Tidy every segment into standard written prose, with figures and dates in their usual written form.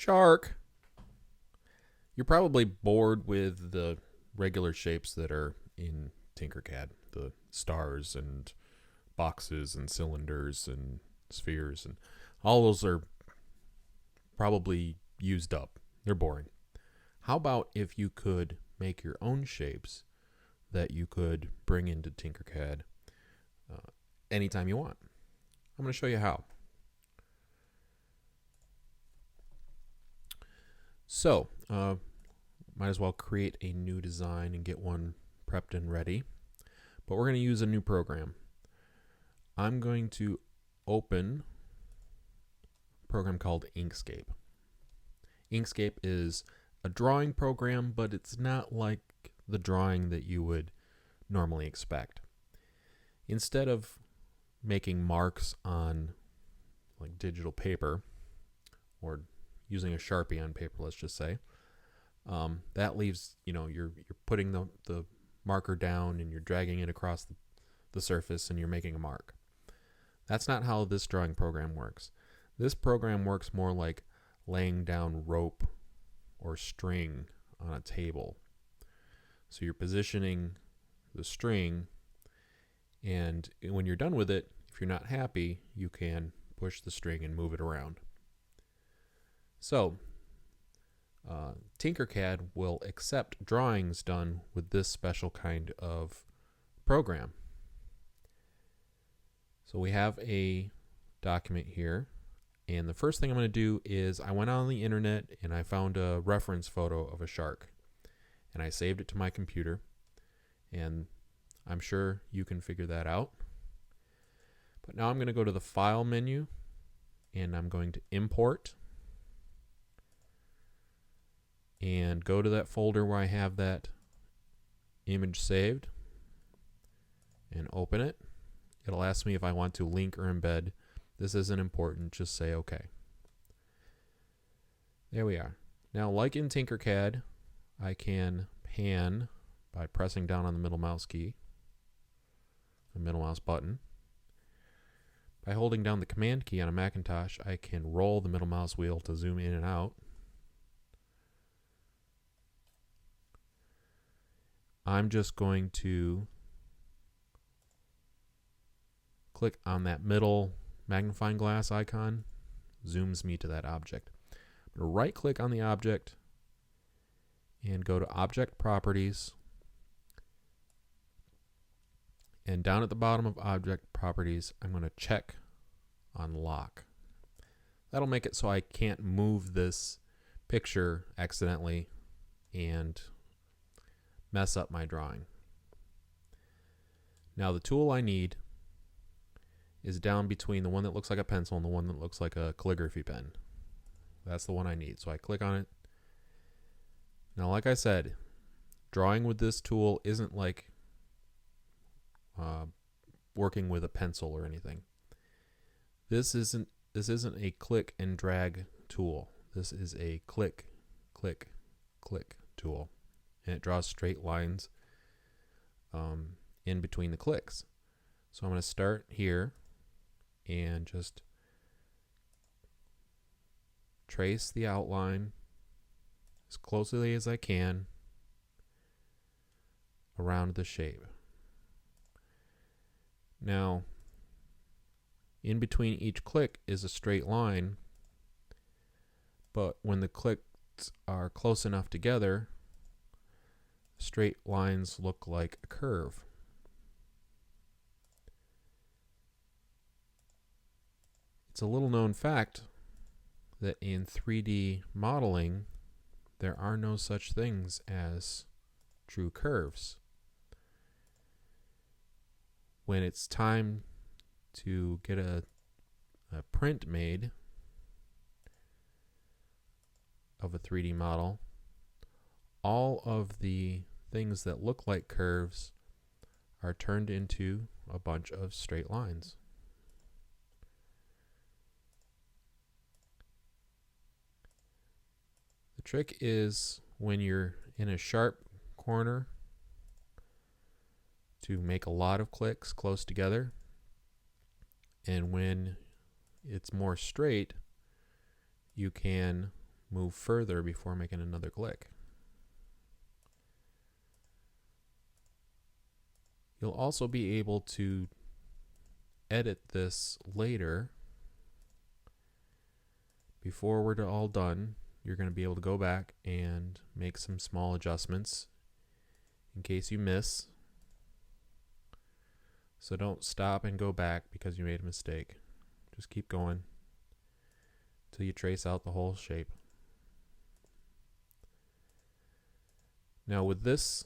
Shark. You're probably bored with the regular shapes that are in Tinkercad, the stars and boxes and cylinders and spheres, and all those are probably used up. They're boring. How about if you could make your own shapes that you could bring into Tinkercad anytime you want? I'm going to show you how. So, might as well create a new design and get one prepped and ready. But we're going to use a new program. I'm going to open a program called Inkscape. Inkscape is a drawing program, but it's not like the drawing that you would normally expect. Instead of making marks on like digital paper or using a Sharpie on paper, let's just say, that leaves, you're putting the marker down and you're dragging it across the surface and you're making a mark. That's not how this drawing program works. This program works more like laying down rope or string on a table. So you're positioning the string, and when you're done with it, if you're not happy, you can push the string and move it around. So Tinkercad will accept drawings done with this special kind of program. So we have a document here, and the first thing I'm going to do is I went on the internet and I found a reference photo of a shark, and I saved it to my computer, and I'm sure you can figure that out. But now I'm going to go to the File menu, and I'm going to Import, and go to that folder where I have that image saved, and open it. It'll ask me if I want to link or embed. This isn't important, just say OK. There we are. Now, like in Tinkercad, I can pan by pressing down on the middle mouse key, the middle mouse button. By holding down the Command key on a Macintosh, I can roll the middle mouse wheel to zoom in and out. I'm just going to click on that middle magnifying glass icon, zooms me to that object. I'm going to right click on the object and go to Object Properties, and down at the bottom of Object Properties I'm going to check on Lock. That'll make it so I can't move this picture accidentally and mess up my drawing. Now the tool I need is down between the one that looks like a pencil and the one that looks like a calligraphy pen. That's the one I need. So I click on it. Now, like I said, drawing with this tool isn't like working with a pencil or anything. This isn't a click and drag tool. This is a click, click, click tool, and it draws straight lines in between the clicks. So I'm going to start here and just trace the outline as closely as I can around the shape. Now, in between each click is a straight line, but when the clicks are close enough together, straight lines look like a curve. It's a little known fact that in 3D modeling, there are no such things as true curves. When it's time to get a print made of a 3D model, all of the things that look like curves are turned into a bunch of straight lines. The trick is when you're in a sharp corner to make a lot of clicks close together, and when it's more straight, you can move further before making another click. You'll also be able to edit this later. Before we're all done, you're going to be able to go back and make some small adjustments in case you miss. So don't stop and go back because you made a mistake. Just keep going until you trace out the whole shape. Now with this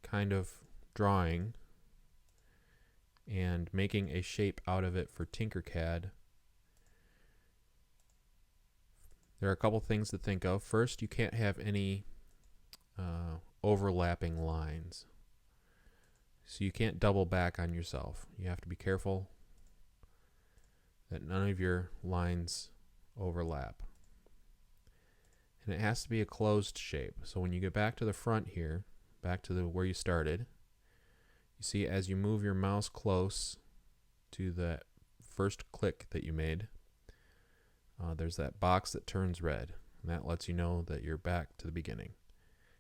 kind of drawing and making a shape out of it for Tinkercad, there are a couple things to think of. First, you can't have any overlapping lines. So you can't double back on yourself. You have to be careful that none of your lines overlap. And it has to be a closed shape. So when you get back to the front here, back to where you started, you see as you move your mouse close to the first click that you made, there's that box that turns red, and that lets you know that you're back to the beginning.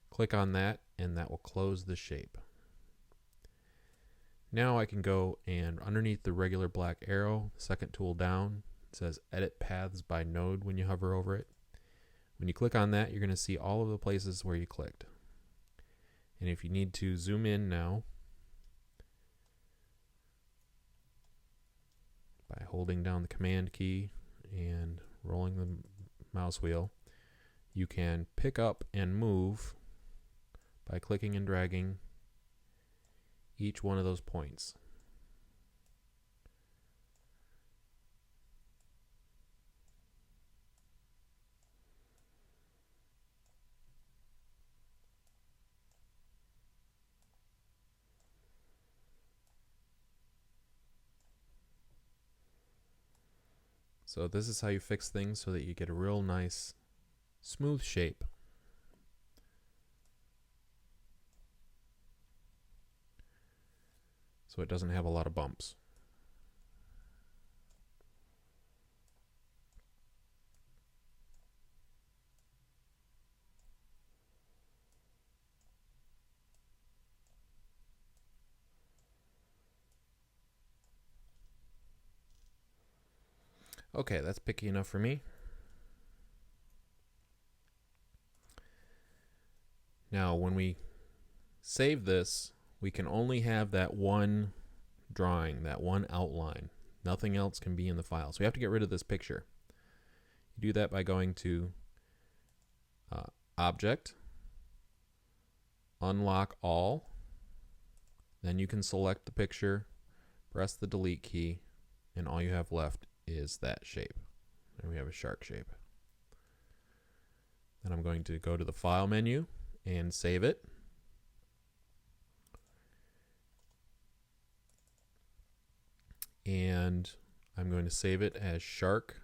Click on that and that will close the shape. Now I can go and underneath the regular black arrow, second tool down, it says Edit Paths by Node when you hover over it. When you click on that, you're going to see all of the places where you clicked. And if you need to zoom in now, by holding down the Command key and rolling the mouse wheel, you can pick up and move by clicking and dragging each one of those points. So this is how you fix things so that you get a real nice smooth shape. So it doesn't have a lot of bumps. Okay, that's picky enough for me. Now, when we save this, we can only have that one drawing, that one outline. Nothing else can be in the file. So we have to get rid of this picture. You do that by going to Object, Unlock All. Then you can select the picture, press the Delete key, and all you have left is that shape. There we have a shark shape. Then I'm going to go to the File menu and save it. And I'm going to save it as shark.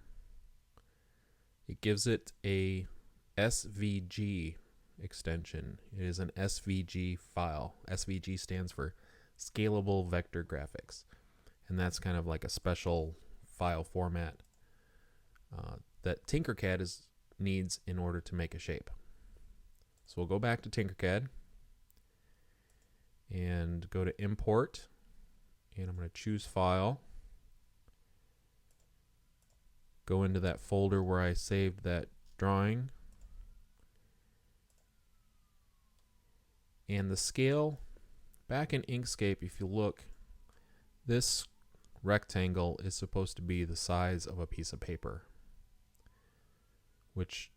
It gives it a SVG extension. It is an SVG file. SVG stands for Scalable Vector Graphics. And that's kind of like a special file format that Tinkercad needs in order to make a shape. So we'll go back to Tinkercad and go to Import, and I'm going to choose File, go into that folder where I saved that drawing, and the scale, back in Inkscape, if you look, this rectangle is supposed to be the size of a piece of paper, which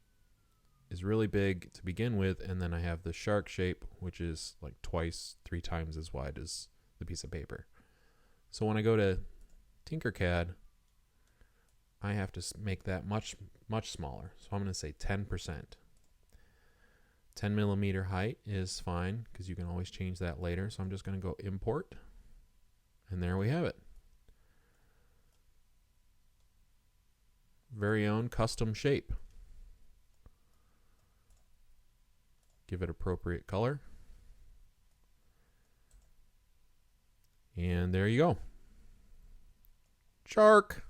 is really big to begin with, and then I have the shark shape, which is like twice, 3 times as wide as the piece of paper. So when I go to Tinkercad, I have to make that much smaller. So I'm going to say 10%. 10 millimeter height is fine because you can always change that later. So I'm just going to go Import, and there we have it. Very own custom shape. Give it appropriate color. And there you go. Shark.